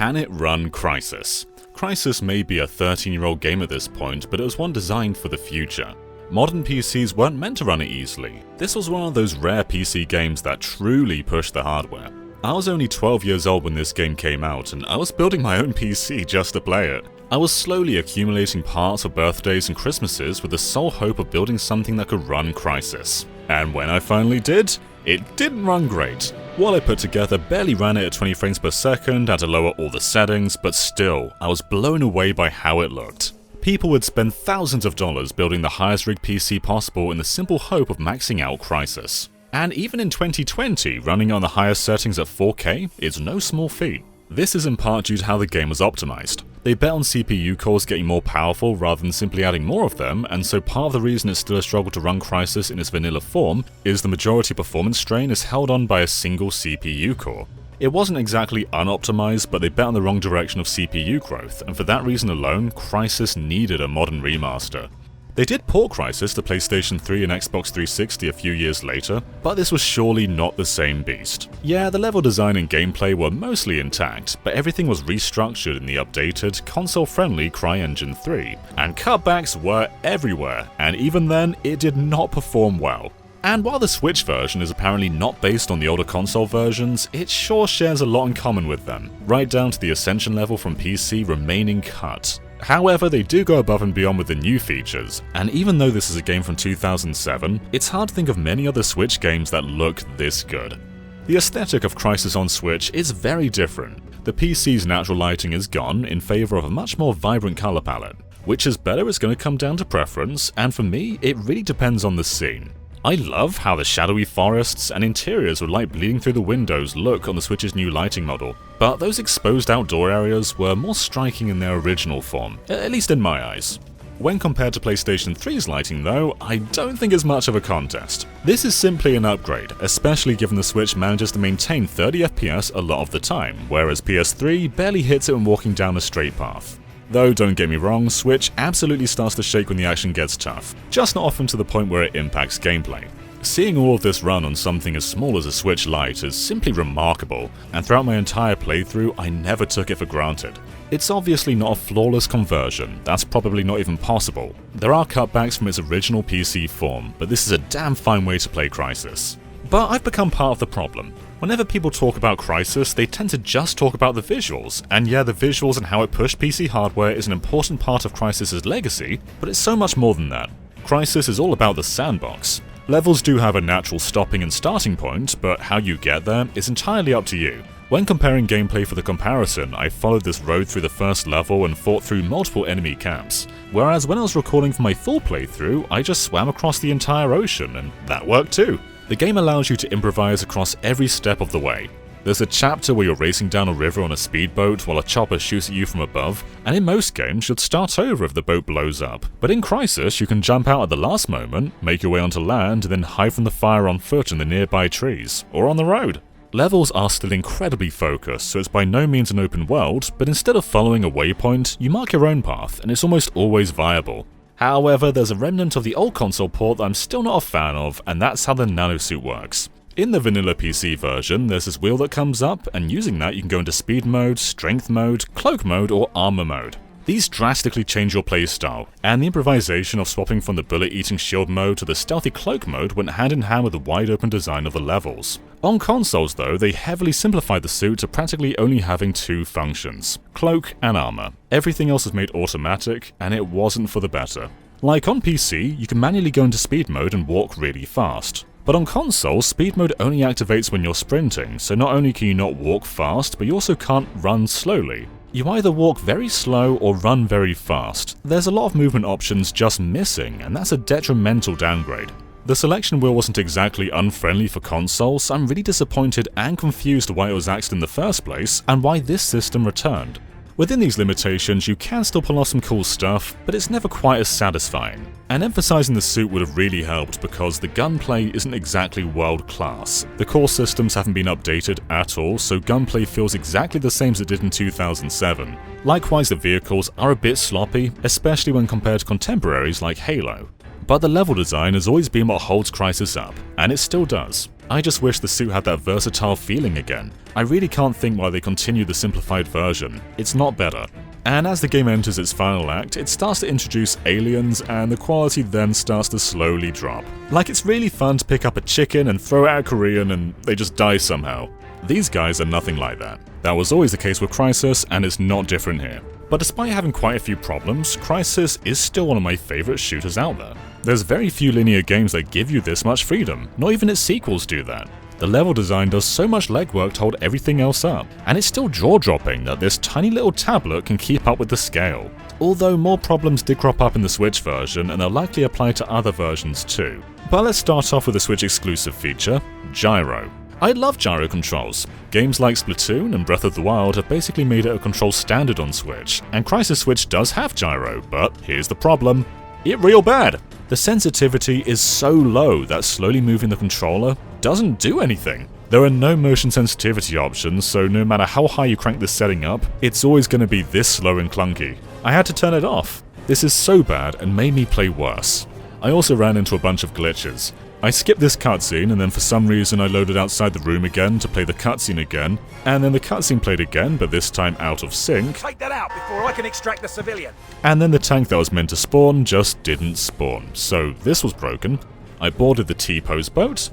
Can it run Crysis? Crysis may be a 13-year-old game at this point, but it was one designed for the future. Modern PCs weren't meant to run it easily. This was one of those rare PC games that truly pushed the hardware. I was only 12 years old when this game came out, and I was building my own PC just to play it. I was slowly accumulating parts for birthdays and Christmases with the sole hope of building something that could run Crysis. And when I finally did, it didn't run great. What I put together barely ran it at 20 frames per second, had to lower all the settings, but still, I was blown away by how it looked. People would spend thousands of dollars building the highest rig PC possible in the simple hope of maxing out Crysis. And even in 2020, running on the highest settings at 4K is no small feat. This is in part due to how the game was optimized. They bet on CPU cores getting more powerful rather than simply adding more of them, and so part of the reason it's still a struggle to run Crysis in its vanilla form is the majority performance strain is held on by a single CPU core. It wasn't exactly unoptimized, but they bet on the wrong direction of CPU growth, and for that reason alone, Crysis needed a modern remaster. They did port Crysis to PlayStation 3 and Xbox 360 a few years later, but this was surely not the same beast. Yeah, the level design and gameplay were mostly intact, but everything was restructured in the updated, console-friendly CryEngine 3, and cutbacks were everywhere, and even then, it did not perform well. And while the Switch version is apparently not based on the older console versions, it sure shares a lot in common with them, right down to the Ascension level from PC remaining cut. However, they do go above and beyond with the new features, and even though this is a game from 2007, it's hard to think of many other Switch games that look this good. The aesthetic of Crysis on Switch is very different. The PC's natural lighting is gone in favour of a much more vibrant colour palette. Which is better is going to come down to preference, and for me, it really depends on the scene. I love how the shadowy forests and interiors with light bleeding through the windows look on the Switch's new lighting model, but those exposed outdoor areas were more striking in their original form, at least in my eyes. When compared to PlayStation 3's lighting though, I don't think it's much of a contest. This is simply an upgrade, especially given the Switch manages to maintain 30 FPS a lot of the time, whereas PS3 barely hits it when walking down a straight path. Though, don't get me wrong, Switch absolutely starts to shake when the action gets tough, just not often to the point where it impacts gameplay. Seeing all of this run on something as small as a Switch Lite is simply remarkable, and throughout my entire playthrough I never took it for granted. It's obviously not a flawless conversion, that's probably not even possible. There are cutbacks from its original PC form, but this is a damn fine way to play Crysis. But I've become part of the problem. Whenever people talk about Crysis, they tend to just talk about the visuals, and yeah, the visuals and how it pushed PC hardware is an important part of Crysis's legacy, but it's so much more than that. Crysis is all about the sandbox. Levels do have a natural stopping and starting point, but how you get there is entirely up to you. When comparing gameplay for the comparison, I followed this road through the first level and fought through multiple enemy camps, whereas when I was recording for my full playthrough, I just swam across the entire ocean, and that worked too. The game allows you to improvise across every step of the way. There's a chapter where you're racing down a river on a speedboat while a chopper shoots at you from above, and in most games you'd start over if the boat blows up. But in Crysis, you can jump out at the last moment, make your way onto land, and then hide from the fire on foot in the nearby trees, or on the road. Levels are still incredibly focused, so it's by no means an open world, but instead of following a waypoint, you mark your own path, and it's almost always viable. However, there's a remnant of the old console port that I'm still not a fan of, and that's how the nanosuit works. In the vanilla PC version, there's this wheel that comes up, and using that you can go into speed mode, strength mode, cloak mode, or armor mode. These drastically change your playstyle, and the improvisation of swapping from the bullet-eating shield mode to the stealthy cloak mode went hand in hand with the wide-open design of the levels. On consoles though, they heavily simplified the suit to practically only having two functions, cloak and armor. Everything else was made automatic, and it wasn't for the better. Like on PC, you can manually go into speed mode and walk really fast. But on console, speed mode only activates when you're sprinting, so not only can you not walk fast, but you also can't run slowly. You either walk very slow or run very fast. There's a lot of movement options just missing, and that's a detrimental downgrade. The selection wheel wasn't exactly unfriendly for consoles, so I'm really disappointed and confused why it was axed in the first place, and why this system returned. Within these limitations, you can still pull off some cool stuff, but it's never quite as satisfying. And emphasizing the suit would have really helped because the gunplay isn't exactly world class. The core systems haven't been updated at all, so gunplay feels exactly the same as it did in 2007. Likewise, the vehicles are a bit sloppy, especially when compared to contemporaries like Halo. But the level design has always been what holds Crysis up, and it still does. I just wish the suit had that versatile feeling again. I really can't think why they continue the simplified version. It's not better. And as the game enters its final act, it starts to introduce aliens, and the quality then starts to slowly drop. Like, it's really fun to pick up a chicken and throw it at a Korean and they just die somehow. These guys are nothing like that. That was always the case with Crysis, and it's not different here. But despite having quite a few problems, Crysis is still one of my favourite shooters out there. There's very few linear games that give you this much freedom, not even its sequels do that. The level design does so much legwork to hold everything else up, and it's still jaw-dropping that this tiny little tablet can keep up with the scale. Although more problems did crop up in the Switch version, and they'll likely apply to other versions too. But let's start off with the Switch exclusive feature, gyro. I love gyro controls. Games like Splatoon and Breath of the Wild have basically made it a control standard on Switch, and Crysis Switch does have gyro, but here's the problem. It's real bad. The sensitivity is so low that slowly moving the controller doesn't do anything. There are no motion sensitivity options, so no matter how high you crank this setting up, it's always going to be this slow and clunky. I had to turn it off. This is so bad and made me play worse. I also ran into a bunch of glitches. I skipped this cutscene, and then for some reason I loaded outside the room again to play the cutscene again, and then the cutscene played again, but this time out of sync. Take that out before I can extract the civilian. And then the tank that was meant to spawn just didn't spawn, so this was broken. I boarded the T-pose boat.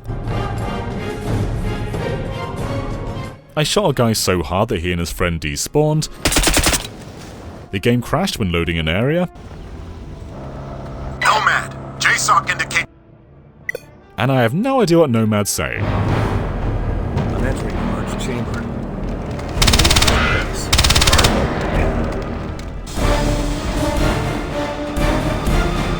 I shot a guy so hard that he and his friend despawned. The game crashed when loading an area. Nomad, JSOC indicate. And I have no idea what Nomad's saying. I'm entering the merge chamber.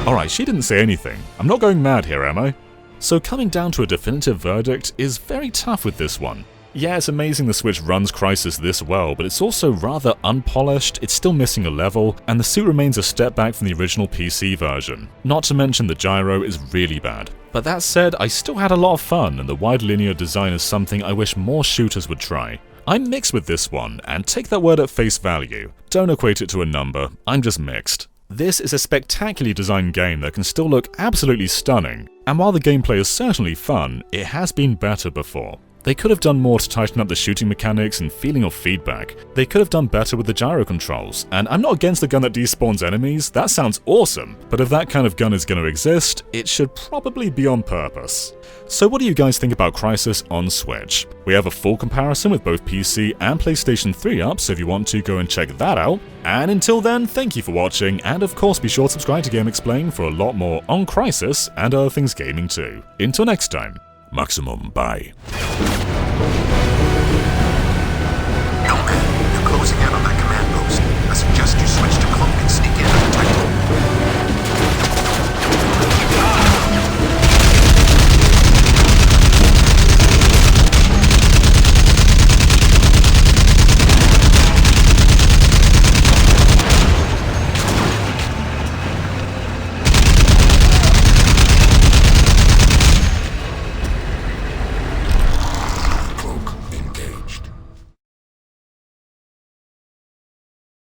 Alright, she didn't say anything. I'm not going mad here, am I? So coming down to a definitive verdict is very tough with this one. Yeah, it's amazing the Switch runs Crysis this well, but it's also rather unpolished, it's still missing a level, and the suit remains a step back from the original PC version. Not to mention the gyro is really bad. But that said, I still had a lot of fun, and the wide linear design is something I wish more shooters would try. I'm mixed with this one, and take that word at face value. Don't equate it to a number, I'm just mixed. This is a spectacularly designed game that can still look absolutely stunning, and while the gameplay is certainly fun, it has been better before. They could have done more to tighten up the shooting mechanics and feeling of feedback. They could have done better with the gyro controls, and I'm not against the gun that despawns enemies, that sounds awesome, but if that kind of gun is going to exist, it should probably be on purpose. So what do you guys think about Crysis on Switch? We have a full comparison with both PC and PlayStation 3 up, so if you want to, go and check that out. And until then, thank you for watching, and of course be sure to subscribe to GameXplain for a lot more on Crysis and other things gaming too. Until next time. Maximum, bye. Nomad, you're closing in on